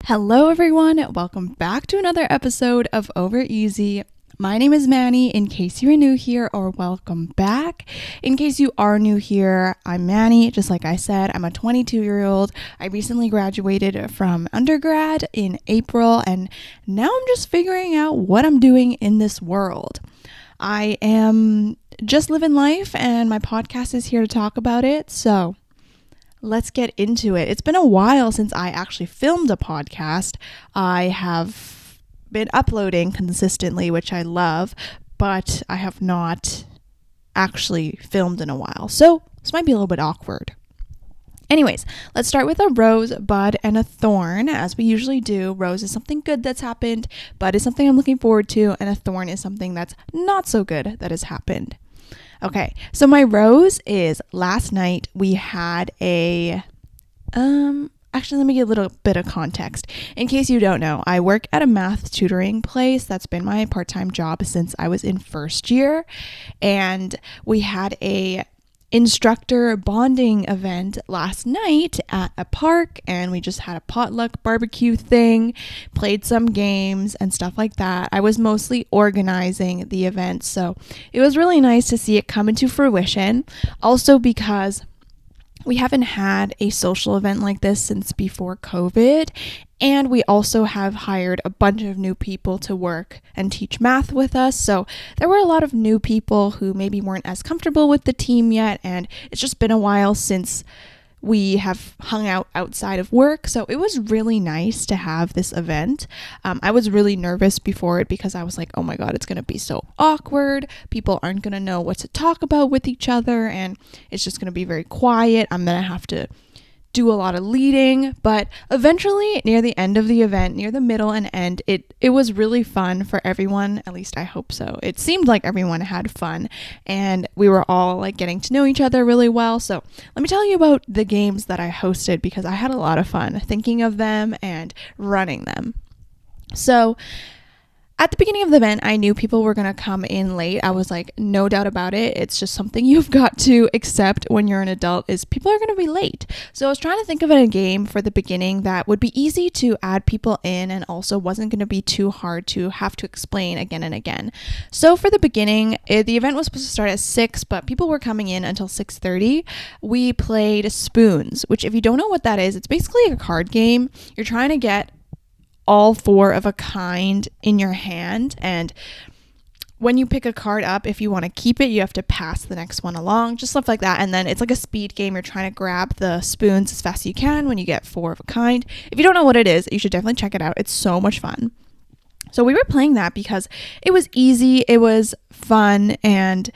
Hello everyone, welcome back to another episode of Over Easy. My name is Manny, in case you are new here, or welcome back. In case you are new here, I'm Manny, just like I said, I'm a 22-year-old. I recently graduated from undergrad in April, and now I'm just figuring out what I'm doing in this world. I am just living life, and my podcast is here to talk about it, so let's get into it. It's been a while since I actually filmed a podcast. I have been uploading consistently, which I love, but I have not actually filmed in a while. So this might be a little bit awkward. Anyways, let's start with a rose, bud, and a thorn. As we usually do, rose is something good that's happened, bud is something I'm looking forward to, and a thorn is something that's not so good that has happened. Okay, so my rose is last night we had actually let me give a little bit of context. In case you don't know, I work at a math tutoring place. That's been my part-time job since I was in first year. And we had a instructor bonding event last night at a park, and we just had a potluck barbecue thing, played some games and stuff like that. I was mostly organizing the event, so it was really nice to see it come into fruition. Also because we haven't had a social event like this since before COVID, and we also have hired a bunch of new people to work and teach math with us. So there were a lot of new people who maybe weren't as comfortable with the team yet, and it's just been a while since we have hung out outside of work. So it was really nice to have this event. I was really nervous before it because I was like, oh my God, it's going to be so awkward. People aren't going to know what to talk about with each other, and it's just going to be very quiet. I'm going to have to do a lot of leading, but eventually near the end of the event, near the middle and end, it was really fun for everyone. At least I hope so. It seemed like everyone had fun, and we were all like getting to know each other really well. So let me tell you about the games that I hosted, because I had a lot of fun thinking of them and running them. So at the beginning of the event, I knew people were going to come in late. I was like, no doubt about it. It's just something you've got to accept when you're an adult, is people are going to be late. So I was trying to think of a game for the beginning that would be easy to add people in and also wasn't going to be too hard to have to explain again and again. So for the beginning, the event was supposed to start at 6, but people were coming in until 6:30. We played spoons, which if you don't know what that is, it's basically a card game. You're trying to get all 4 of a kind in your hand, and when you pick a card up, if you want to keep it, you have to pass the next one along, just stuff like that. And then it's like a speed game. You're trying to grab the spoons as fast as you can when you get 4 of a kind. If you don't know what it is, you should definitely check it out. It's so much fun. So we were playing that because it was easy, it was fun, and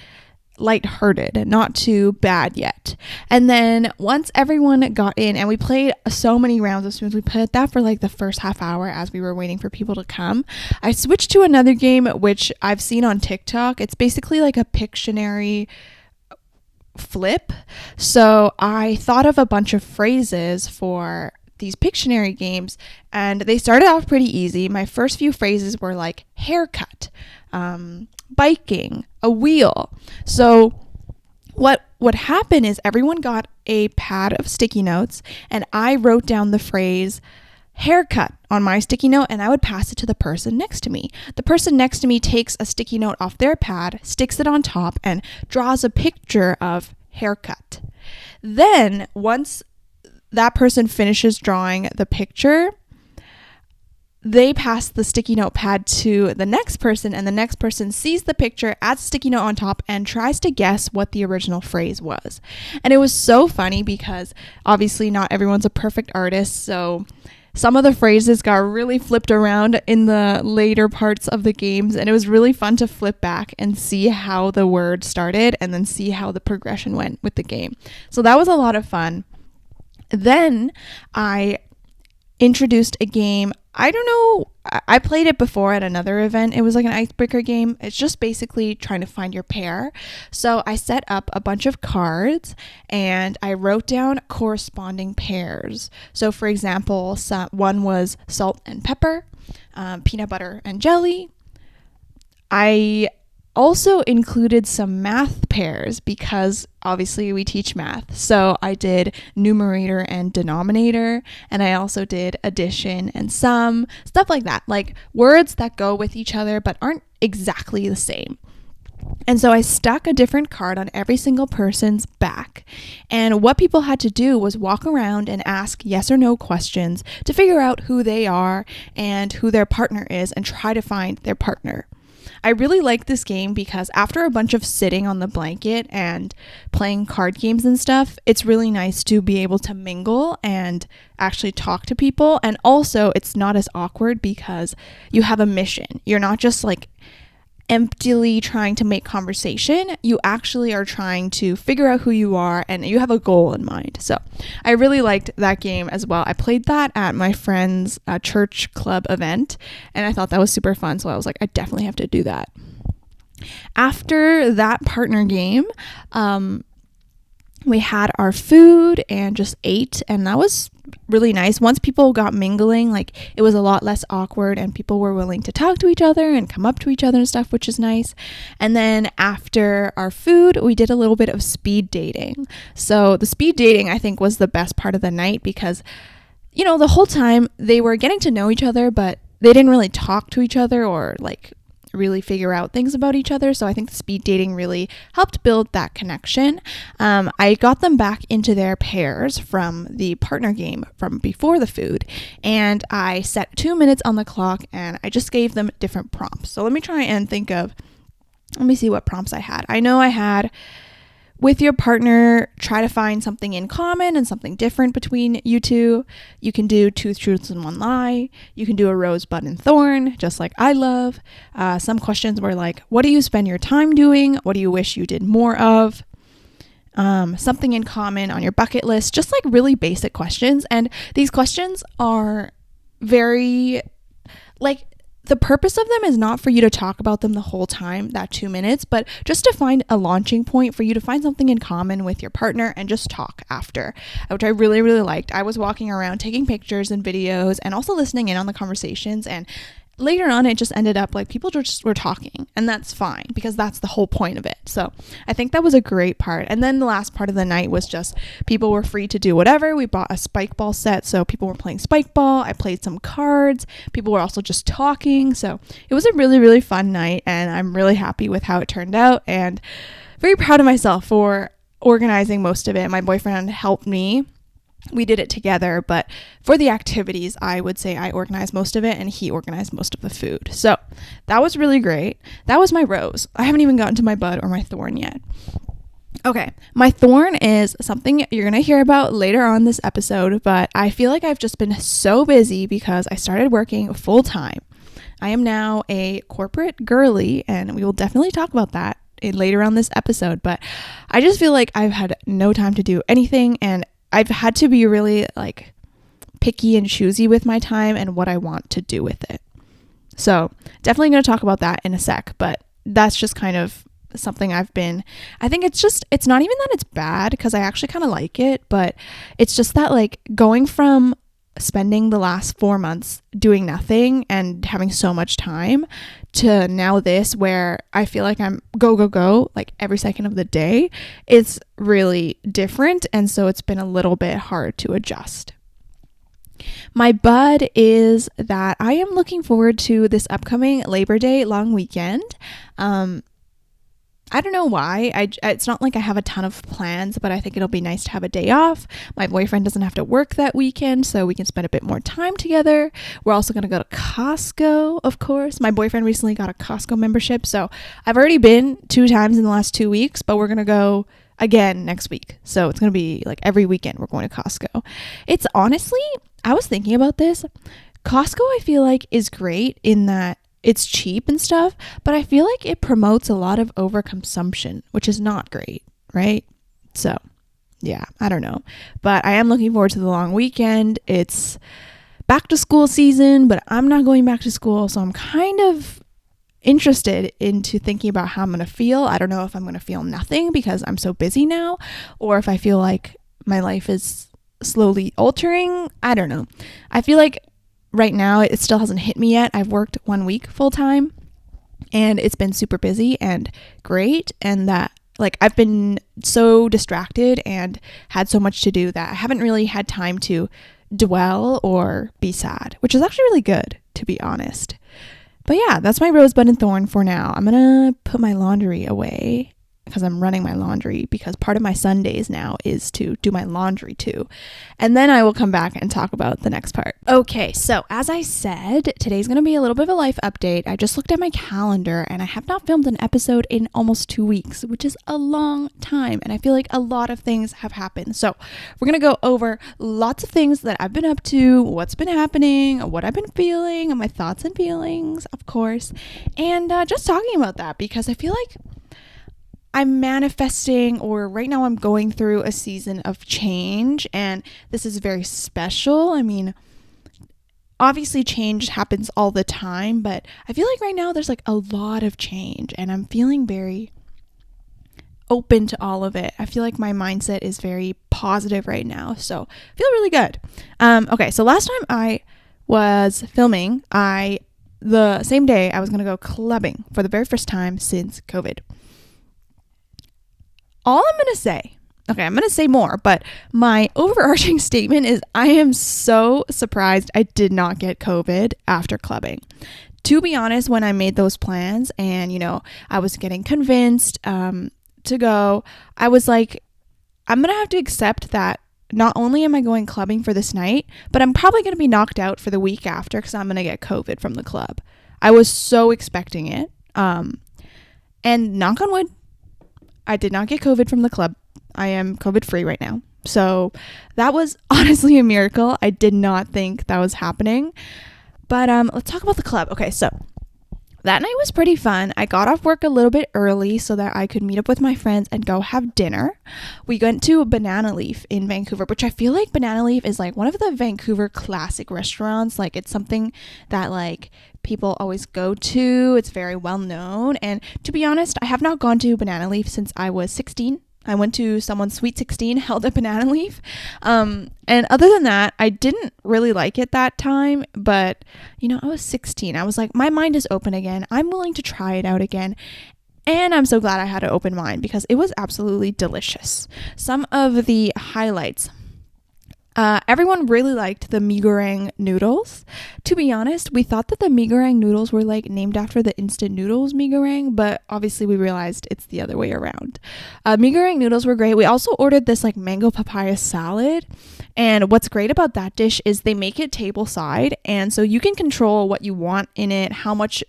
lighthearted, not too bad yet. And then once everyone got in, and we played so many rounds of spoons, we played that for like the first half hour as we were waiting for people to come. I switched to another game which I've seen on TikTok. It's basically like a Pictionary flip. So I thought of a bunch of phrases for these Pictionary games, and they started off pretty easy. My first few phrases were like haircut, biking, a wheel. So what would happen is everyone got a pad of sticky notes, and I wrote down the phrase haircut on my sticky note, and I would pass it to the person next to me. The person next to me takes a sticky note off their pad, sticks it on top, and draws a picture of haircut. Then once that person finishes drawing the picture, they pass the sticky note pad to the next person, and the next person sees the picture, adds a sticky note on top, and tries to guess what the original phrase was. And it was so funny because obviously not everyone's a perfect artist, so some of the phrases got really flipped around in the later parts of the games, and it was really fun to flip back and see how the word started and then see how the progression went with the game. So that was a lot of fun. Then I introduced a game. I don't know, I played it before at another event. It was like an icebreaker game. It's just basically trying to find your pair. So I set up a bunch of cards and I wrote down corresponding pairs. So for example, one was salt and pepper, peanut butter and jelly. I also included some math pairs because obviously we teach math. So I did numerator and denominator, and I also did addition and sum, stuff like that, like words that go with each other but aren't exactly the same. And so I stuck a different card on every single person's back. And what people had to do was walk around and ask yes or no questions to figure out who they are and who their partner is and try to find their partner. I really like this game because after a bunch of sitting on the blanket and playing card games and stuff, it's really nice to be able to mingle and actually talk to people. And also, it's not as awkward because you have a mission. You're not just like emptily trying to make conversation. You actually are trying to figure out who you are and you have a goal in mind. So I really liked that game as well. I played that at my friend's church club event and I thought that was super fun. So I was like, I definitely have to do that. After that partner game, we had our food and just ate, and that was really nice. Once people got mingling, like it was a lot less awkward and people were willing to talk to each other and come up to each other and stuff, which is nice. And then after our food, we did a little bit of speed dating. So the speed dating, I think, was the best part of the night because, you know, the whole time they were getting to know each other, but they didn't really talk to each other or like really figure out things about each other. So I think the speed dating really helped build that connection. I got them back into their pairs from the partner game from before the food, and I set 2 minutes on the clock and I just gave them different prompts. So let me try and let me see what prompts I had. I know I had, with your partner, try to find something in common and something different between you two. You can do 2 truths and 1 lie. You can do a rosebud and thorn, just like I love. Some questions were like, what do you spend your time doing? What do you wish you did more of? Something in common on your bucket list, just like really basic questions. And these questions are very, like, the purpose of them is not for you to talk about them the whole time, that 2 minutes, but just to find a launching point for you to find something in common with your partner and just talk after, which I really, really liked. I was walking around taking pictures and videos and also listening in on the conversations, and later on it just ended up like people just were talking, and that's fine because that's the whole point of it. So I think that was a great part. And then the last part of the night was just people were free to do whatever. We bought a spike ball set, so people were playing spike ball. I played some cards. People were also just talking. So it was a really, really fun night, and I'm really happy with how it turned out and very proud of myself for organizing most of it. My boyfriend helped me. We did it together, but for the activities, I would say I organized most of it and he organized most of the food. So that was really great. That was my rose. I haven't even gotten to my bud or my thorn yet. Okay, my thorn is something you're going to hear about later on this episode, but I feel like I've just been so busy because I started working full time. I am now a corporate girly, and we will definitely talk about that later on this episode, but I just feel like I've had no time to do anything, and I've had to be really like picky and choosy with my time and what I want to do with it. So definitely going to talk about that in a sec, but that's just kind of something I think it's not even that it's bad because I actually kind of like it, but it's just that like going from spending the last 4 months doing nothing and having so much time to now this where I feel like I'm go like every second of the day, it's really different, and so it's been a little bit hard to adjust. My bud is that I am looking forward to this upcoming Labor Day long weekend. I don't know why. It's not like I have a ton of plans, but I think it'll be nice to have a day off. My boyfriend doesn't have to work that weekend, so we can spend a bit more time together. We're also going to go to Costco, of course. My boyfriend recently got a Costco membership, so I've already been 2 times in the last 2 weeks, but we're going to go again next week. So it's going to be like every weekend we're going to Costco. It's honestly, I was thinking about this. Costco, I feel like, is great in that it's cheap and stuff, but I feel like it promotes a lot of overconsumption, which is not great, right? So yeah, I don't know, but I am looking forward to the long weekend. It's back to school season, but I'm not going back to school, so I'm kind of interested into thinking about how I'm going to feel. I don't know if I'm going to feel nothing because I'm so busy now, or if I feel like my life is slowly altering. I don't know. I feel like right now it still hasn't hit me yet. I've worked 1 week full time, and it's been super busy and great, and that like I've been so distracted and had so much to do that I haven't really had time to dwell or be sad, which is actually really good, to be honest. But yeah, that's my rosebud and thorn for now. I'm gonna put my laundry away because I'm running my laundry, because part of my Sundays now is to do my laundry too. And then I will come back and talk about the next part. Okay, so as I said, today's going to be a little bit of a life update. I just looked at my calendar and I have not filmed an episode in almost 2 weeks, which is a long time. And I feel like a lot of things have happened. So we're going to go over lots of things that I've been up to, what's been happening, what I've been feeling, my thoughts and feelings, of course. And just talking about that, because I feel like I'm manifesting, or right now I'm going through a season of change, and this is very special. I mean, obviously change happens all the time, but I feel like right now there's like a lot of change, and I'm feeling very open to all of it. I feel like my mindset is very positive right now, so I feel really good. Okay, so last time I was filming, the same day I was going to go clubbing for the very first time since COVID. All I'm going to say, okay, I'm going to say more, but my overarching statement is I am so surprised I did not get COVID after clubbing. To be honest, when I made those plans and, I was getting convinced to go, I was like, I'm going to have to accept that not only am I going clubbing for this night, but I'm probably going to be knocked out for the week after because I'm going to get COVID from the club. I was so expecting it. And knock on wood, I did not get COVID from the club. I am COVID free right now. So that was honestly a miracle. I did not think that was happening. But let's talk about the club. Okay, so that night was pretty fun. I got off work a little bit early so that I could meet up with my friends and go have dinner. We went to Banana Leaf in Vancouver, which I feel like Banana Leaf is like one of the Vancouver classic restaurants. Like it's something that like people always go to. It's very well known. And to be honest, I have not gone to Banana Leaf since I was 16. I went to someone's Sweet 16 held at Banana Leaf. And other than that, I didn't really like it that time. But, I was 16. I was like, my mind is open again. I'm willing to try it out again. And I'm so glad I had an open mind because it was absolutely delicious. Some of the highlights. Everyone really liked the mee goreng noodles. To be honest, we thought that the mee goreng noodles were like named after the instant noodles mee goreng, but obviously we realized it's the other way around. Mee goreng noodles were great. We also ordered this like mango papaya salad. And what's great about that dish is they make it table side. And so you can control what you want in it, how much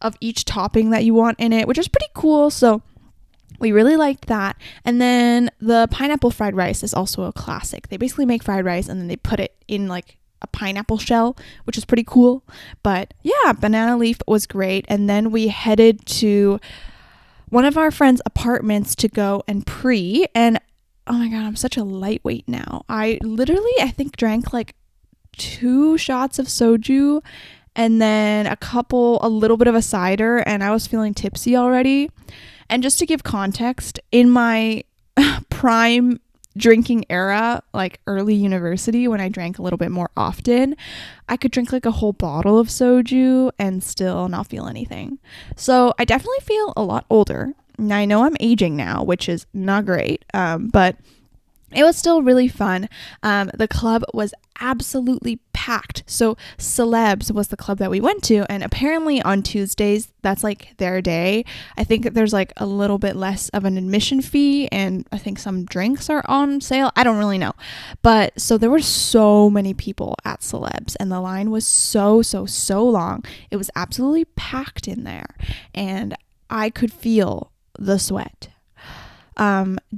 of each topping that you want in it, which is pretty cool. So we really liked that. And then the pineapple fried rice is also a classic. They basically make fried rice and then they put it in like a pineapple shell, which is pretty cool. But yeah, Banana Leaf was great. And then we headed to one of our friends' apartments to go and pre. And oh my God, I'm such a lightweight now. I think drank like 2 shots of soju and then a little bit of a cider, and I was feeling tipsy already. And just to give context, in my prime drinking era, like early university, when I drank a little bit more often, I could drink like a whole bottle of soju and still not feel anything. So I definitely feel a lot older. Now I know I'm aging now, which is not great, but it was still really fun. The club was absolutely packed. So Celebs was the club that we went to. And apparently on Tuesdays, that's like their day. I think there's like a little bit less of an admission fee. And I think some drinks are on sale. I don't really know. But so there were so many people at Celebs. And the line was so long. It was absolutely packed in there. And I could feel the sweat.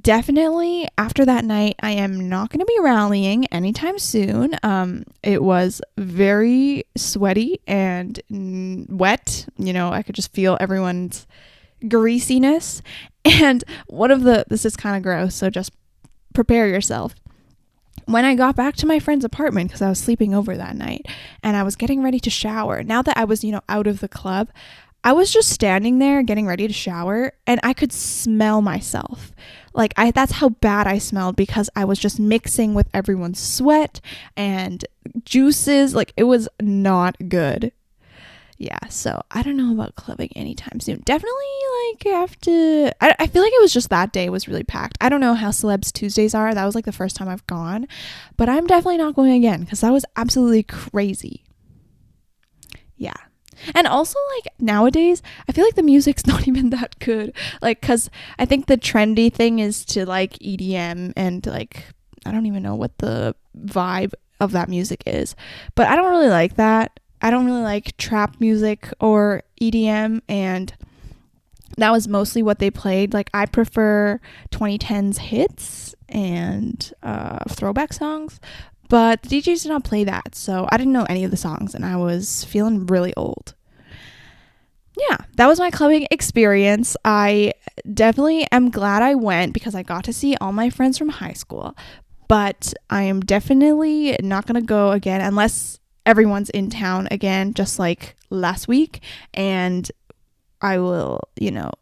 Definitely after that night, I am not going to be rallying anytime soon. It was very sweaty and wet. I could just feel everyone's greasiness. And this is kind of gross, so just prepare yourself. When I got back to my friend's apartment, because I was sleeping over that night and I was getting ready to shower, now that I was, out of the club, I was just standing there getting ready to shower and I could smell myself. That's how bad I smelled because I was just mixing with everyone's sweat and juices. It was not good. Yeah, so I don't know about clubbing anytime soon. Definitely, like, have to. I feel like it was just that day was really packed. I don't know how Celebs Tuesdays are. That was like the first time I've gone, but I'm definitely not going again because that was absolutely crazy. Yeah. And also, like, nowadays, I feel like the music's not even that good. Like, because I think the trendy thing is to like EDM and like, I don't even know what the vibe of that music is, but I don't really like that. I don't really like trap music or EDM, and that was mostly what they played. Like, I prefer 2010s hits and throwback songs, but the DJs did not play that, so I didn't know any of the songs, and I was feeling really old. Yeah, that was my clubbing experience. I definitely am glad I went because I got to see all my friends from high school, but I am definitely not going to go again unless everyone's in town again, just like last week. And I will,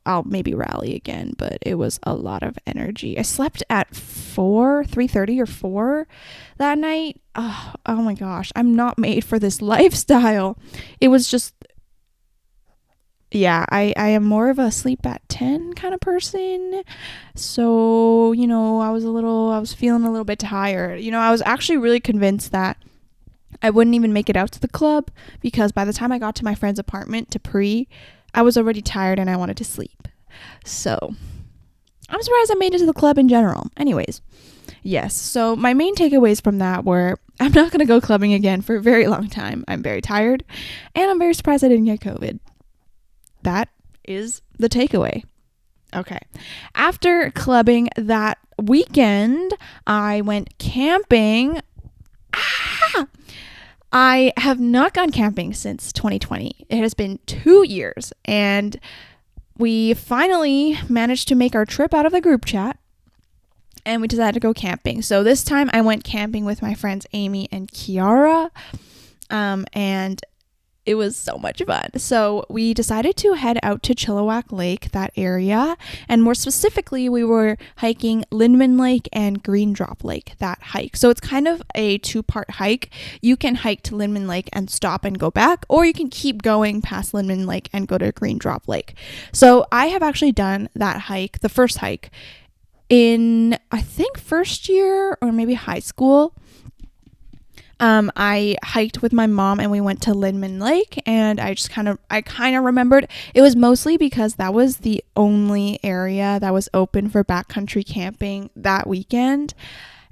I'll maybe rally again, but it was a lot of energy. I slept at 3:30 or 4 that night. Oh my gosh, I'm not made for this lifestyle. It was just, yeah, I am more of a sleep at 10 kind of person. So, I was feeling a little bit tired. I was actually really convinced that I wouldn't even make it out to the club because by the time I got to my friend's apartment I was already tired and I wanted to sleep. So, I'm surprised I made it to the club in general. Anyways, yes. So, my main takeaways from that were I'm not going to go clubbing again for a very long time. I'm very tired and I'm very surprised I didn't get COVID. That is the takeaway. Okay. After clubbing that weekend, I went camping. I have not gone camping since 2020. It has been 2 years, and we finally managed to make our trip out of the group chat, and we decided to go camping. So this time I went camping with my friends Amy and Kiara, and it was so much fun. So we decided to head out to Chilliwack Lake, that area. And more specifically, we were hiking Lindman Lake and Green Drop Lake, that hike. So it's kind of a 2-part hike. You can hike to Lindman Lake and stop and go back, or you can keep going past Lindman Lake and go to Green Drop Lake. So I have actually done that hike, the first hike, in, I think, first year or maybe high school. I hiked with my mom and we went to Lindman Lake, and I kind of remembered it was mostly because that was the only area that was open for backcountry camping that weekend,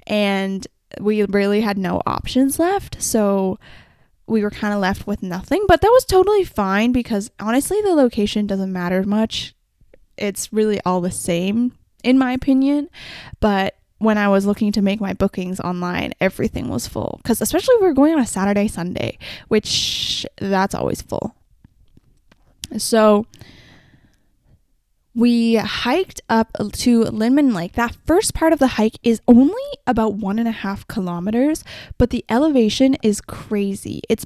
and we really had no options left. So we were kind of left with nothing, but that was totally fine because honestly, the location doesn't matter much. It's really all the same in my opinion, but when I was looking to make my bookings online, everything was full. Because especially we were going on a Saturday, Sunday, which that's always full. So we hiked up to Lindman Lake. That first part of the hike is only about 1.5 kilometers, but the elevation is crazy. It's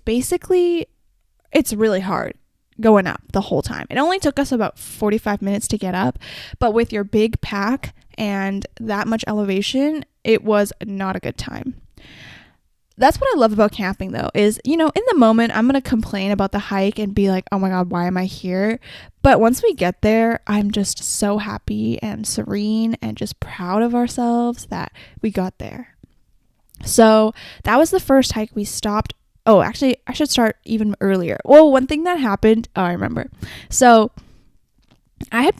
really hard going up the whole time. It only took us about 45 minutes to get up, but with your big pack and that much elevation, it was not a good time. That's what I love about camping though, is, in the moment I'm going to complain about the hike and be like, oh my God, why am I here? But once we get there, I'm just so happy and serene and just proud of ourselves that we got there. So that was the first hike. We stopped. Oh, actually, I should start even earlier. Well, one thing that happened, I remember. So I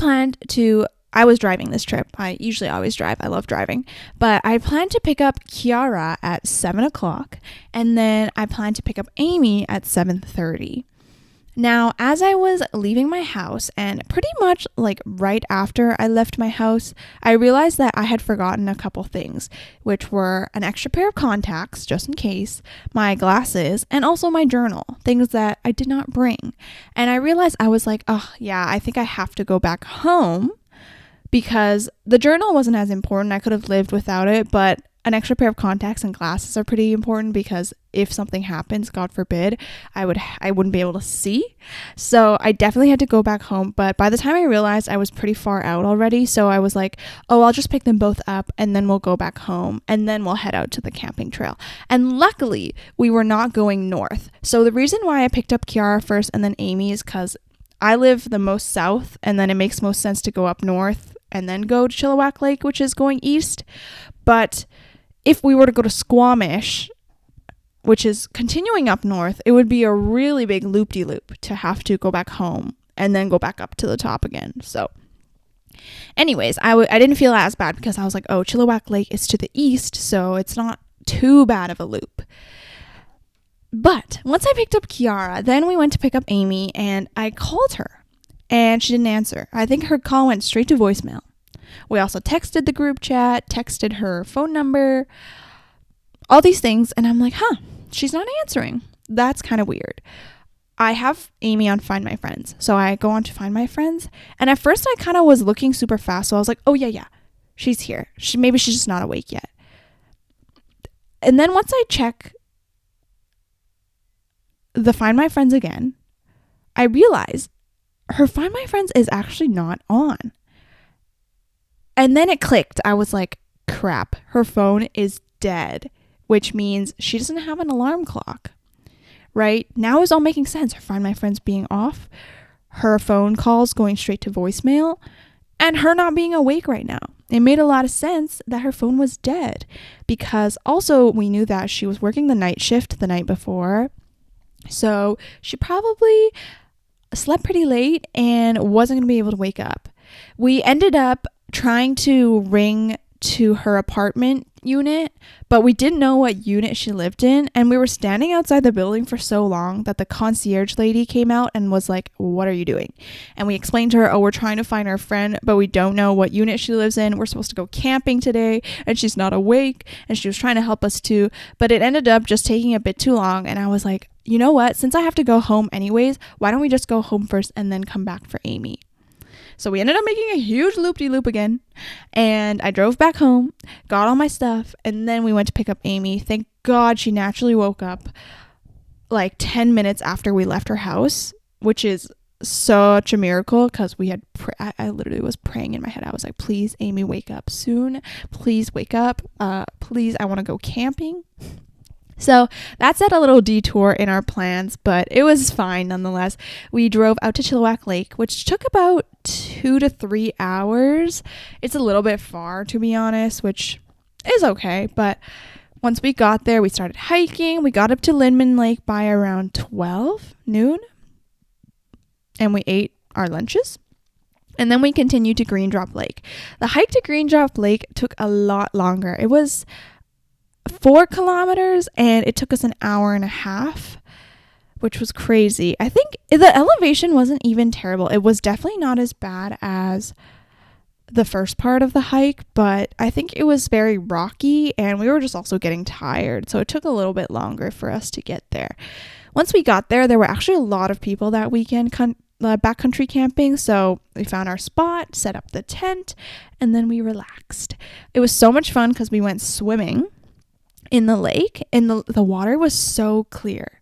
was driving this trip. I usually always drive. I love driving. But I planned to pick up Kiara at 7 o'clock. And then I planned to pick up Amy at 7:30. Now, as I was leaving my house, and pretty much like right after I left my house, I realized that I had forgotten a couple things, which were an extra pair of contacts, just in case, my glasses, and also my journal, things that I did not bring. And I realized I was like, oh yeah, I think I have to go back home because the journal wasn't as important. I could have lived without it, but an extra pair of contacts and glasses are pretty important because if something happens, God forbid, I wouldn't be able to see. So I definitely had to go back home. But by the time I realized I was pretty far out already, so I was like, oh, I'll just pick them both up and then we'll go back home and then we'll head out to the camping trail. And luckily, we were not going north. So the reason why I picked up Kiara first and then Amy is because I live the most south, and then it makes most sense to go up north and then go to Chilliwack Lake, which is going east. But if we were to go to Squamish, which is continuing up north, it would be a really big loop-de-loop to have to go back home and then go back up to the top again. So anyways, I didn't feel as bad because I was like, oh, Chilliwack Lake is to the east, so it's not too bad of a loop. But once I picked up Kiara, then we went to pick up Amy, and I called her, and she didn't answer. I think her call went straight to voicemail. We also texted the group chat, texted her phone number, all these things. And I'm like, she's not answering. That's kind of weird. I have Amy on Find My Friends. So I go on to Find My Friends. And at first I kind of was looking super fast. So I was like, oh yeah, she's here. Maybe she's just not awake yet. And then once I check the Find My Friends again, I realize her Find My Friends is actually not on. And then it clicked. I was like, crap, her phone is dead, which means she doesn't have an alarm clock, right? Now it's all making sense. Her Find My Friends being off, her phone calls going straight to voicemail, and her not being awake right now. It made a lot of sense that her phone was dead because also we knew that she was working the night shift the night before. So she probably slept pretty late and wasn't going to be able to wake up. We ended up trying to ring to her apartment unit, but we didn't know what unit she lived in, and we were standing outside the building for so long that the concierge lady came out and was like, what are you doing? And we explained to her, oh, we're trying to find our friend, but we don't know what unit she lives in. We're supposed to go camping today and she's not awake, and she was trying to help us too, but it ended up just taking a bit too long. And I was like, you know what, since I have to go home anyways, why don't we just go home first and then come back for Amy? So we ended up making a huge loop-de-loop again, and I drove back home, got all my stuff, and then we went to pick up Amy. Thank God she naturally woke up like 10 minutes after we left her house, which is such a miracle because we had I literally was praying in my head. I was like, please, Amy, wake up soon. Please wake up. Please, I want to go camping. So that set a little detour in our plans, but it was fine nonetheless. We drove out to Chilliwack Lake, which took about 2 to 3 hours. It's a little bit far, to be honest, which is okay. But once we got there, we started hiking. We got up to Lindman Lake by around 12 noon, and we ate our lunches. And then we continued to Green Drop Lake. The hike to Green Drop Lake took a lot longer. It was 4 kilometers and it took us an hour and a half, which was crazy. I think the elevation wasn't even terrible. It was definitely not as bad as the first part of the hike, but I think it was very rocky and we were just also getting tired. So it took a little bit longer for us to get there. Once we got there, there were actually a lot of people that weekend backcountry camping. So we found our spot, set up the tent, and then we relaxed. It was so much fun because we went swimming in the lake, and the water was so clear.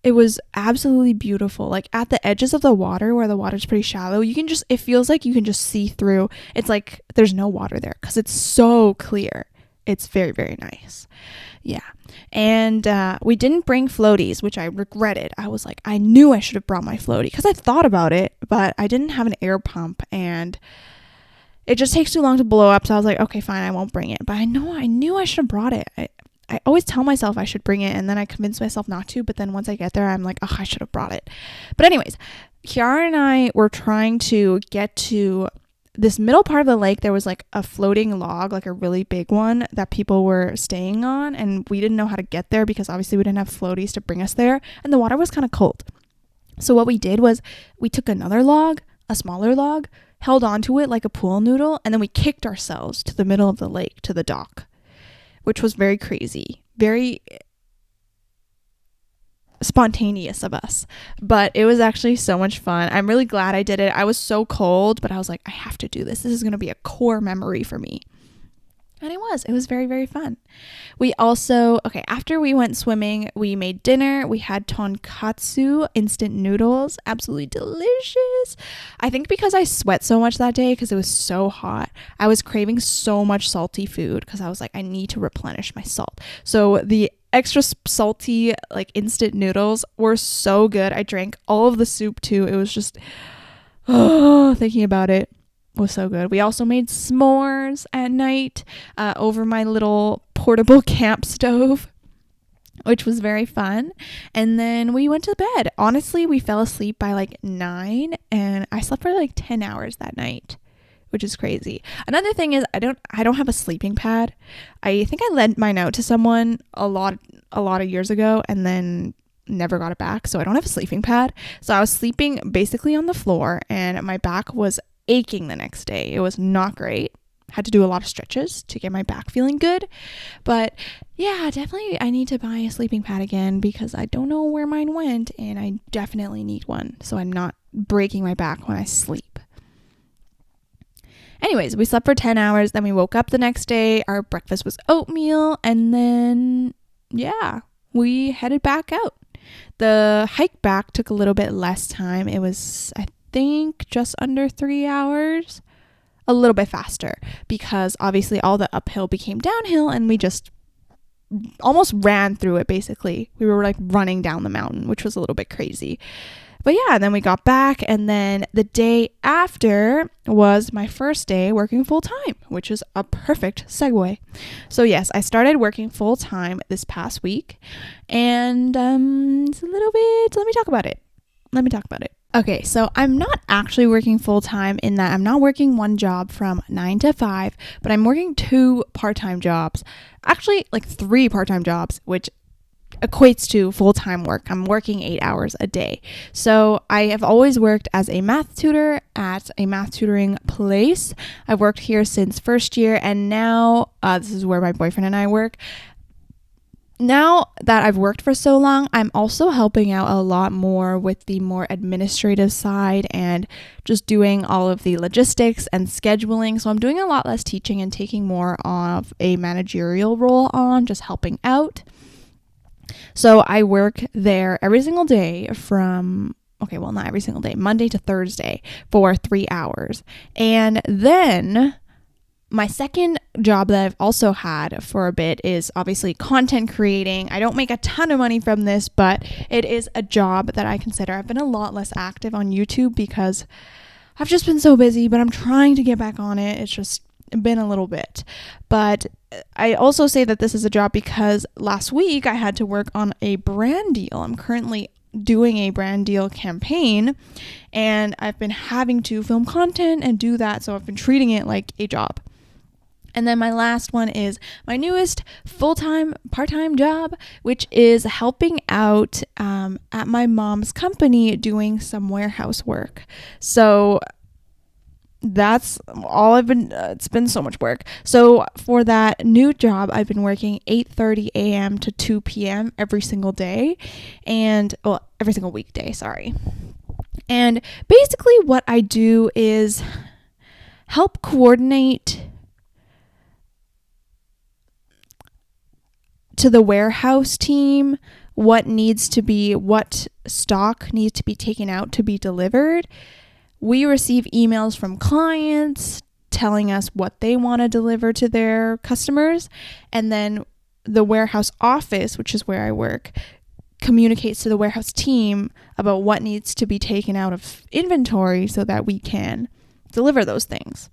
It was absolutely beautiful. Like at the edges of the water where the water's pretty shallow, it feels like you can just see through. It's like there's no water there because it's so clear. It's very, very nice. Yeah. And we didn't bring floaties, which I regretted. I was like, I knew I should have brought my floaty because I thought about it, but I didn't have an air pump and it just takes too long to blow up. So I was like, okay, fine, I won't bring it. But I knew I should have brought it. I always tell myself I should bring it, and then I convince myself not to, but then once I get there, I'm like, oh, I should have brought it. But anyways, Kiara and I were trying to get to this middle part of the lake. There was like a floating log, like a really big one that people were staying on, and we didn't know how to get there because obviously we didn't have floaties to bring us there, and the water was kind of cold. So what we did was we took another log, a smaller log, held onto it like a pool noodle, and then we kicked ourselves to the middle of the lake, to the dock, which was very crazy, very spontaneous of us, but it was actually so much fun. I'm really glad I did it. I was so cold, but I was like, I have to do this. This is going to be a core memory for me. And it was very, very fun. We also, after we went swimming, we made dinner. We had tonkatsu, instant noodles, absolutely delicious. I think because I sweat so much that day because it was so hot, I was craving so much salty food because I was like, I need to replenish my salt. So the extra salty, like instant noodles were so good. I drank all of the soup too. It was just, thinking about it was so good. We also made s'mores at night over my little portable camp stove, which was very fun. And then we went to bed. Honestly, we fell asleep by like 9 and I slept for like 10 hours that night, which is crazy. Another thing is I don't have a sleeping pad. I think I lent mine out to someone a lot of years ago and then never got it back. So I don't have a sleeping pad. So I was sleeping basically on the floor and my back was aching the next day. It was not great. Had to do a lot of stretches to get my back feeling good. But yeah, definitely I need to buy a sleeping pad again because I don't know where mine went and I definitely need one so I'm not breaking my back when I sleep. Anyways, we slept for 10 hours, then we woke up the next day. Our breakfast was oatmeal and then we headed back out. The hike back took a little bit less time. It was, I think, just under 3 hours. A little bit faster because obviously all the uphill became downhill and we just almost ran through it basically. We were like running down the mountain, which was a little bit crazy. But yeah, then we got back and then the day after was my first day working full time, which is a perfect segue. So yes, I started working full time this past week and it's a little bit, let me talk about it. Okay, so I'm not actually working full-time in that I'm not working one job from 9 to 5, but I'm working 2 part-time jobs. Actually, like 3 part-time jobs, which equates to full-time work. I'm working 8 hours a day. So I have always worked as a math tutor at a math tutoring place. I've worked here since first year, and now this is where my boyfriend and I work. Now that I've worked for so long, I'm also helping out a lot more with the more administrative side and just doing all of the logistics and scheduling. So I'm doing a lot less teaching and taking more of a managerial role on, just helping out. So I work there every single day from, not every single day, Monday to Thursday for 3 hours. And then my second job that I've also had for a bit is obviously content creating. I don't make a ton of money from this, but it is a job that I consider. I've been a lot less active on YouTube because I've just been so busy, but I'm trying to get back on it. It's just been a little bit. But I also say that this is a job because last week I had to work on a brand deal. I'm currently doing a brand deal campaign and I've been having to film content and do that. So I've been treating it like a job. And then my last one is my newest full-time, part-time job, which is helping out at my mom's company doing some warehouse work. So that's all it's been so much work. So for that new job, I've been working 8:30 a.m. to 2 p.m. every single day every single weekday, sorry. And basically what I do is help coordinate to the warehouse team what stock needs to be taken out to be delivered. We receive emails from clients telling us what they want to deliver to their customers, and then the warehouse office, which is where I work, communicates to the warehouse team about what needs to be taken out of inventory so that we can deliver those things.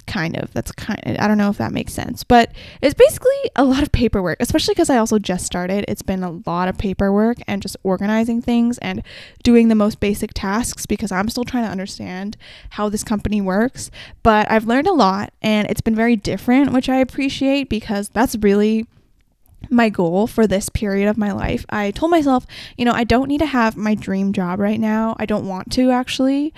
I don't know if that makes sense, but it's basically a lot of paperwork, especially because I also just started. It's been a lot of paperwork and just organizing things and doing the most basic tasks because I'm still trying to understand how this company works. But I've learned a lot and it's been very different, which I appreciate because that's really my goal for this period of my life. I told myself, I don't need to have my dream job right now. I don't want to actually.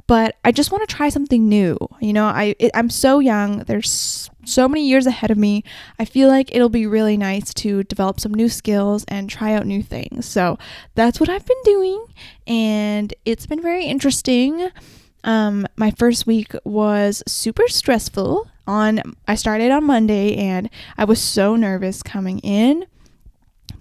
But I just want to try something new. I'm so young. There's so many years ahead of me. I feel like it'll be really nice to develop some new skills and try out new things. So that's what I've been doing. And it's been very interesting. My first week was super stressful. I started on Monday, and I was so nervous coming in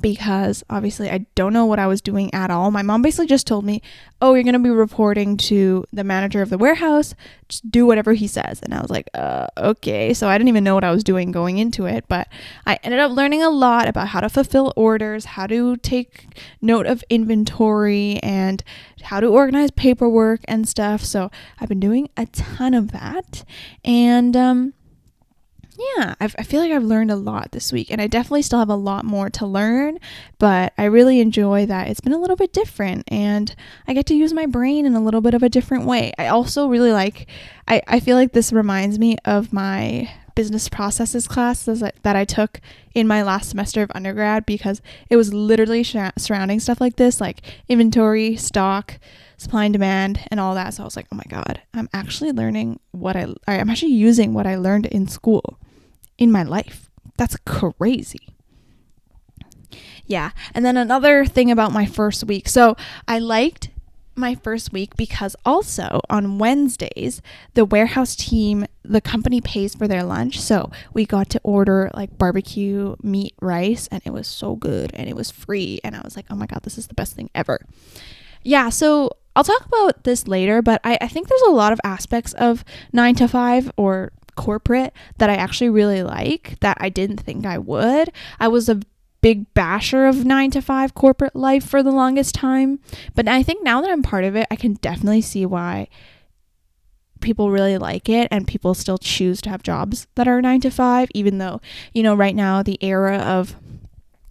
because obviously I don't know what I was doing at all. My mom basically just told me, oh, you're going to be reporting to the manager of the warehouse. Just do whatever he says. And I was like, okay. So I didn't even know what I was doing going into it. But I ended up learning a lot about how to fulfill orders, how to take note of inventory, and how to organize paperwork and stuff. So I've been doing a ton of that. And yeah, I feel like I've learned a lot this week, and I definitely still have a lot more to learn, but I really enjoy that it's been a little bit different, and I get to use my brain in a little bit of a different way. I also really I feel like this reminds me of my business processes classes that I took in my last semester of undergrad, because it was literally surrounding stuff like this, like inventory, stock, supply and demand, and all that. So I was like, oh my God, I'm actually learning I'm actually using what I learned in school in my life. That's crazy. Yeah. And then another thing about my first week. So I liked my first week because also on Wednesdays, the warehouse team, the company pays for their lunch. So we got to order like barbecue meat rice, and it was so good, and it was free. And I was like, oh my God, this is the best thing ever. Yeah. So I'll talk about this later, but I think there's a lot of aspects of 9 to 5 or corporate that I actually really like that I didn't think I would. I was a big basher of 9 to 5 corporate life for the longest time, but I think now that I'm part of it, I can definitely see why people really like it, and people still choose to have jobs that are 9 to 5, even though, right now the era of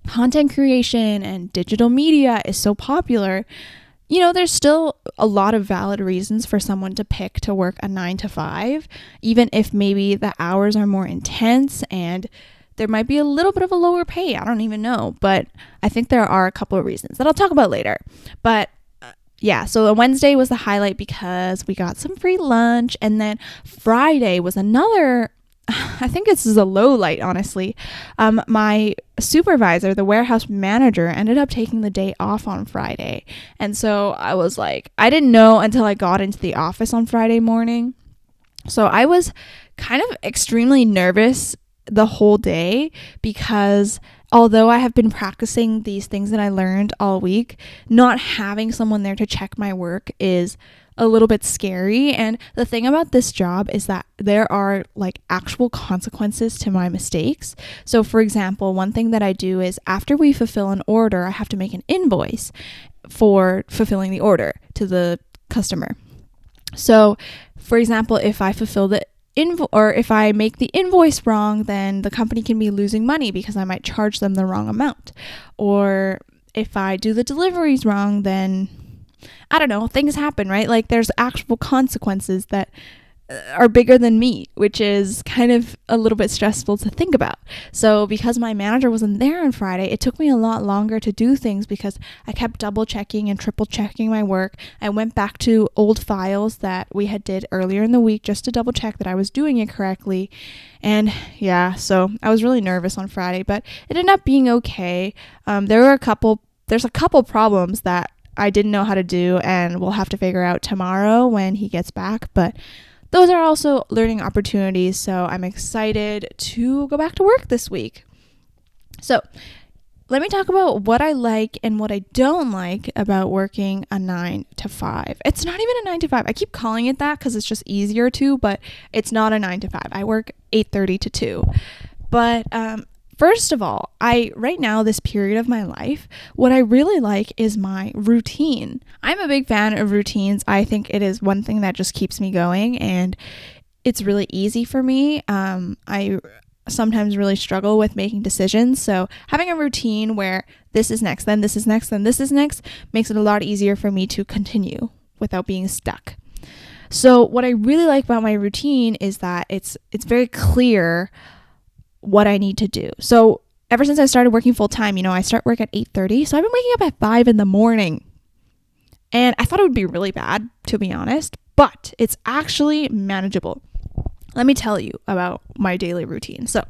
content creation and digital media is so popular. There's still a lot of valid reasons for someone to pick to work a 9 to 5, even if maybe the hours are more intense and there might be a little bit of a lower pay. I don't even know, but I think there are a couple of reasons that I'll talk about later. But yeah, so Wednesday was the highlight because we got some free lunch, and then Friday was another, I think this is a low light, honestly. My supervisor, the warehouse manager, ended up taking the day off on Friday. And so I was like, I didn't know until I got into the office on Friday morning. So I was kind of extremely nervous the whole day, because although I have been practicing these things that I learned all week, not having someone there to check my work is a little bit scary. And the thing about this job is that there are like actual consequences to my mistakes. So for example, one thing that I do is after we fulfill an order, I have to make an invoice for fulfilling the order to the customer. So for example, if I fulfill the or if I make the invoice wrong, then the company can be losing money because I might charge them the wrong amount. Or if I do the deliveries wrong, then I don't know, things happen, right? Like there's actual consequences that are bigger than me, which is kind of a little bit stressful to think about. So because my manager wasn't there on Friday, it took me a lot longer to do things because I kept double checking and triple checking my work. I went back to old files that we had did earlier in the week just to double check that I was doing it correctly. And yeah, so I was really nervous on Friday, but it ended up being okay. There's a couple problems that I didn't know how to do, and we'll have to figure out tomorrow when he gets back, but those are also learning opportunities, so I'm excited to go back to work this week. So let me talk about what I like and what I don't like about working a 9 to 5. It's not even a 9 to 5. I keep calling it that because it's just easier to, but it's not a 9 to 5. I work 8:30 to 2. But first of all, right now, this period of my life, what I really like is my routine. I'm a big fan of routines. I think it is one thing that just keeps me going, and it's really easy for me. I sometimes really struggle with making decisions. So having a routine where this is next, then this is next, then this is next, makes it a lot easier for me to continue without being stuck. So what I really like about my routine is that it's very clear what I need to do. So ever since I started working full time, I start work at 8:30. So I've been waking up at 5 in the morning. And I thought it would be really bad, to be honest, but it's actually manageable. Let me tell you about my daily routine. So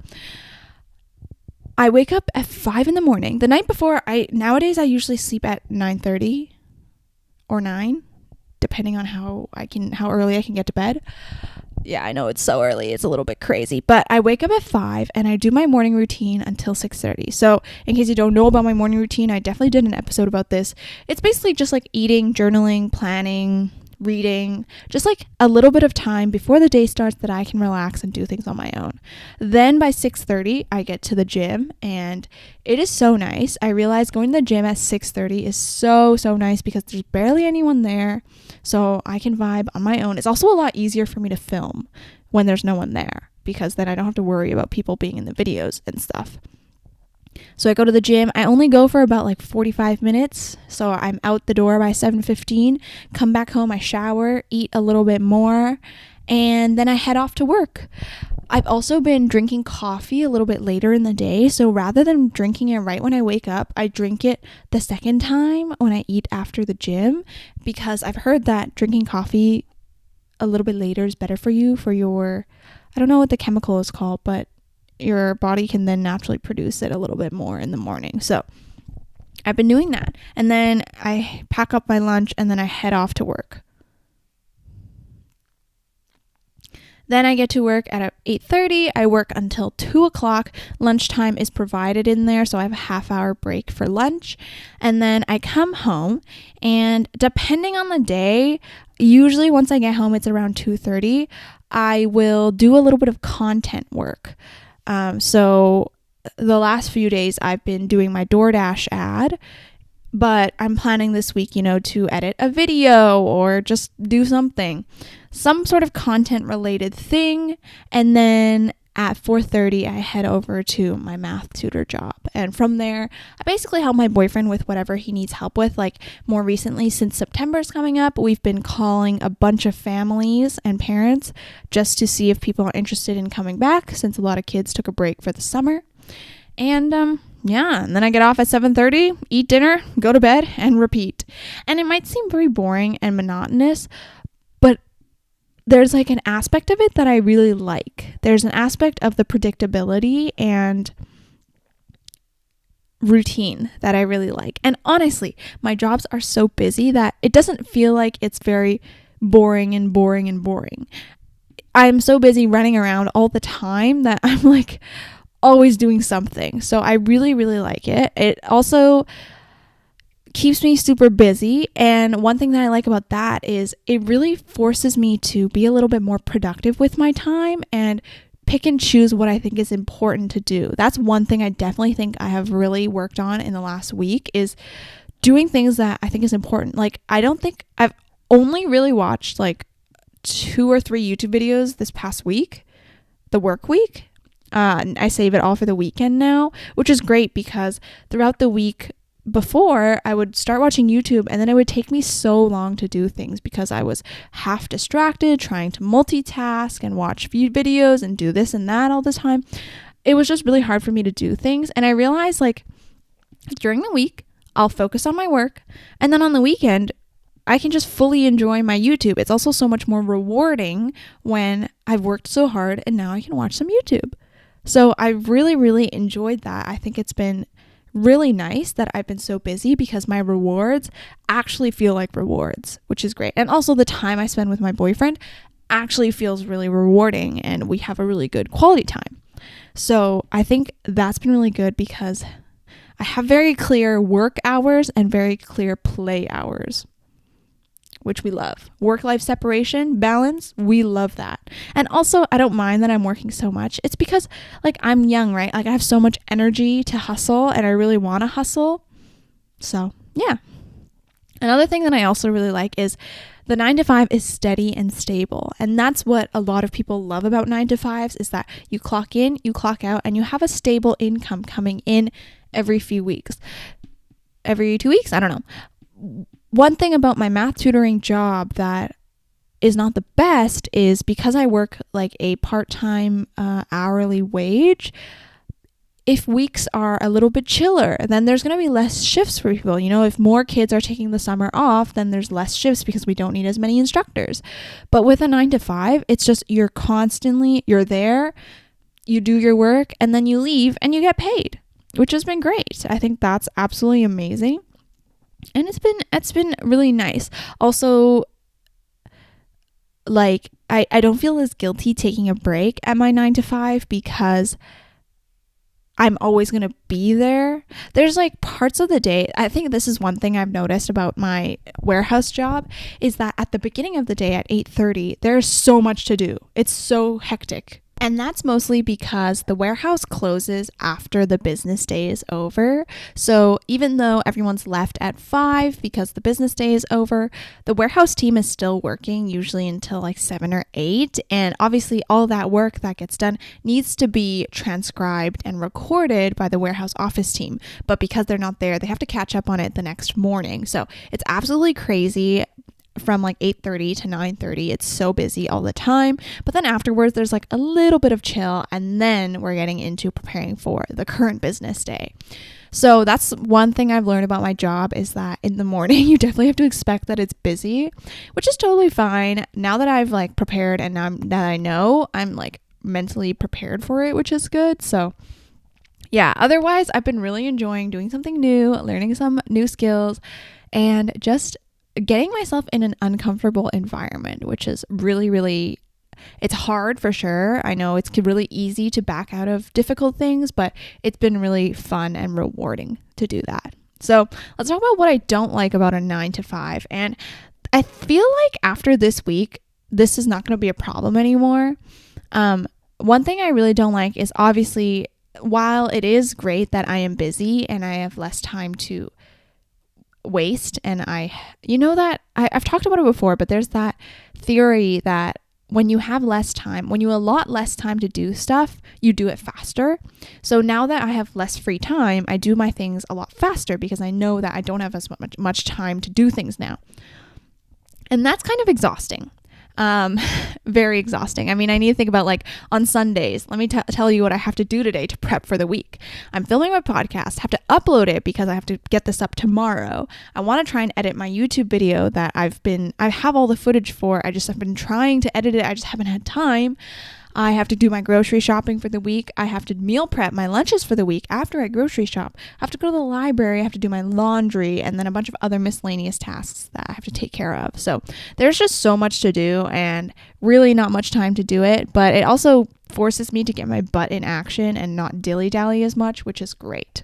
I wake up at 5 in the morning. The night before, nowadays I usually sleep at 9:30 or 9, depending on how early I can get to bed. Yeah, I know it's so early. It's a little bit crazy, but I wake up at 5 and I do my morning routine until 6:30. So, in case you don't know about my morning routine, I definitely did an episode about this. It's basically just like eating, journaling, planning, reading, just like a little bit of time before the day starts that I can relax and do things on my own. Then by 6:30, I get to the gym and it is so nice. I realize going to the gym at 6:30 is so nice because there's barely anyone there. So I can vibe on my own. It's also a lot easier for me to film when there's no one there because then I don't have to worry about people being in the videos and stuff. So I go to the gym. I only go for about like 45 minutes. So I'm out the door by 7:15, come back home, I shower, eat a little bit more, and then I head off to work. I've also been drinking coffee a little bit later in the day. So rather than drinking it right when I wake up, I drink it the second time when I eat after the gym because I've heard that drinking coffee a little bit later is better for you, for your, I don't know what the chemical is called, but your body can then naturally produce it a little bit more in the morning. So I've been doing that. And then I pack up my lunch and then I head off to work. Then I get to work at 8:30. I work until 2 o'clock. Lunchtime is provided in there, so I have a half-hour break for lunch. And then I come home, and depending on the day, usually once I get home, it's around 2:30, I will do a little bit of content work. So the last few days, I've been doing my DoorDash ad, but I'm planning this week, to edit a video or just do some sort of content related thing. And then at 4:30, I head over to my math tutor job. And from there, I basically help my boyfriend with whatever he needs help with. Like more recently, since September's coming up, we've been calling a bunch of families and parents just to see if people are interested in coming back since a lot of kids took a break for the summer. And and then I get off at 7:30, eat dinner, go to bed, and repeat. And it might seem very boring and monotonous, but there's like an aspect of it that I really like. There's an aspect of the predictability and routine that I really like. And honestly, my jobs are so busy that it doesn't feel like it's very boring. I'm so busy running around all the time that I'm like always doing something. So I really like it. It also keeps me super busy, and one thing that I like about that is it really forces me to be a little bit more productive with my time and pick and choose what I think is important to do. That's one thing I definitely think I have really worked on in the last week is doing things that I think is important. Like I don't think I've only really watched like 2 or 3 YouTube videos this past week, the work week. I save it all for the weekend now, which is great because throughout the week before I would start watching YouTube and then it would take me so long to do things because I was half distracted trying to multitask and watch few videos and do this and that all the time. It was just really hard for me to do things. And I realized like during the week, I'll focus on my work, and then on the weekend, I can just fully enjoy my YouTube. It's also so much more rewarding when I've worked so hard and now I can watch some YouTube. So I really enjoyed that. I think it's been really nice that I've been so busy because my rewards actually feel like rewards, which is great. And also the time I spend with my boyfriend actually feels really rewarding and we have a really good quality time. So I think that's been really good because I have very clear work hours and very clear play hours, which we love. Work-life separation, balance, we love that. And also, I don't mind that I'm working so much. It's because, like, I'm young, right? Like, I have so much energy to hustle, and I really want to hustle. So, yeah. Another thing that I also really like is the 9 to 5 is steady and stable. And that's what a lot of people love about 9 to 5s is that you clock in, you clock out, and you have a stable income coming in every few weeks. Every 2 weeks? I don't know. One thing about my math tutoring job that is not the best is because I work like a part-time hourly wage, if weeks are a little bit chiller, then there's going to be less shifts for people. If more kids are taking the summer off, then there's less shifts because we don't need as many instructors. But with a 9 to 5, it's just you're there, you do your work, and then you leave and you get paid, which has been great. I think that's absolutely amazing. And it's been really nice. Also, like I don't feel as guilty taking a break at my 9 to 5 because I'm always going to be there. There's like parts of the day. I think this is one thing I've noticed about my warehouse job is that at the beginning of the day at 8:30, there's so much to do. It's so hectic. And that's mostly because the warehouse closes after the business day is over. So even though everyone's left at 5 because the business day is over, the warehouse team is still working usually until like 7 or 8. And obviously all that work that gets done needs to be transcribed and recorded by the warehouse office team. But because they're not there, they have to catch up on it the next morning. So it's absolutely crazy. From like 8:30 to 9:30, it's so busy all the time. But then afterwards, there's like a little bit of chill, and then we're getting into preparing for the current business day. So that's one thing I've learned about my job is that in the morning, you definitely have to expect that it's busy, which is totally fine. Now that I've like prepared and now that I know, I'm like mentally prepared for it, which is good. So yeah, otherwise, I've been really enjoying doing something new, learning some new skills, and just getting myself in an uncomfortable environment, which is really, really, it's hard for sure. I know it's really easy to back out of difficult things, but it's been really fun and rewarding to do that. So let's talk about what I don't like about a 9 to 5. And I feel like after this week, this is not going to be a problem anymore. One thing I really don't like is obviously, while it is great that I am busy and I have less time to waste, and I've talked about it before, but there's that theory that when you have less time, when you allot less time to do stuff, you do it faster. So now that I have less free time, I do my things a lot faster because I know that I don't have as much time to do things now. And that's kind of exhausting. Very exhausting. I mean, I need to think about like on Sundays, let me tell you what I have to do today to prep for the week. I'm filming my podcast, have to upload it because I have to get this up tomorrow. I want to try and edit my YouTube video that I have all the footage for. I just have been trying to edit it. I just haven't had time. I have to do my grocery shopping for the week. I have to meal prep my lunches for the week after I grocery shop. I have to go to the library. I have to do my laundry and then a bunch of other miscellaneous tasks that I have to take care of. So there's just so much to do and really not much time to do it. But it also forces me to get my butt in action and not dilly-dally as much, which is great.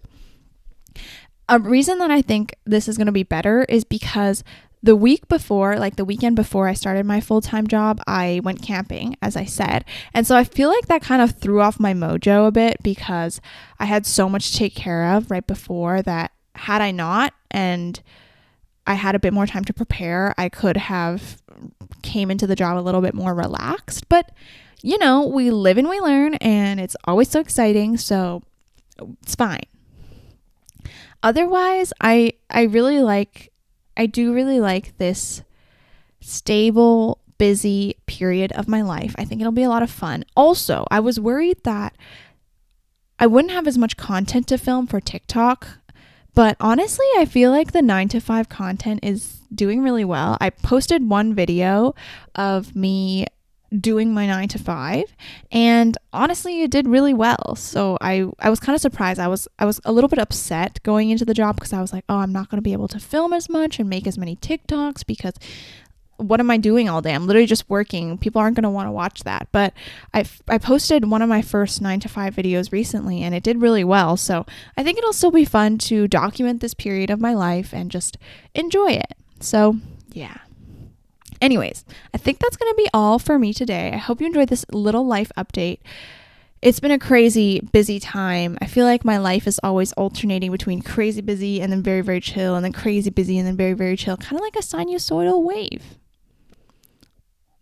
A reason that I think this is going to be better is because the week before, like the weekend before I started my full-time job, I went camping, as I said. And so I feel like that kind of threw off my mojo a bit because I had so much to take care of right before that had I not, and I had a bit more time to prepare, I could have came into the job a little bit more relaxed. But, you know, we live and we learn, and it's always so exciting, so it's fine. Otherwise, I do really like this stable, busy period of my life. I think it'll be a lot of fun. Also, I was worried that I wouldn't have as much content to film for TikTok, but honestly, I feel like the 9 to 5 content is doing really well. I posted one video of me doing my 9 to 5, and honestly it did really well. So I was kind of surprised. I was a little bit upset going into the job because I was like, oh, I'm not going to be able to film as much and make as many TikToks because what am I doing all day? I'm literally just working. People aren't going to want to watch that. But I posted one of my first 9 to 5 videos recently and it did really well. So I think it'll still be fun to document this period of my life and just enjoy it. So yeah. Anyways, I think that's going to be all for me today. I hope you enjoyed this little life update. It's been a crazy busy time. I feel like my life is always alternating between crazy busy and then very, very chill, and then crazy busy and then very, very chill, kind of like a sinusoidal wave.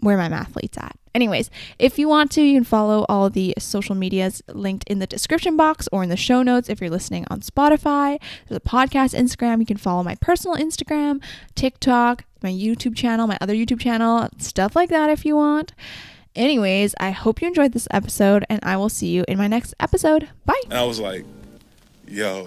Where my mathlete's at. Anyways, if you want to, you can follow all the social medias linked in the description box or in the show notes if you're listening on Spotify. There's a podcast Instagram. You can follow my personal Instagram, TikTok, my YouTube channel, my other YouTube channel, stuff like that if you want. Anyways, I hope you enjoyed this episode and I will see you in my next episode. Bye. And I was like, yo.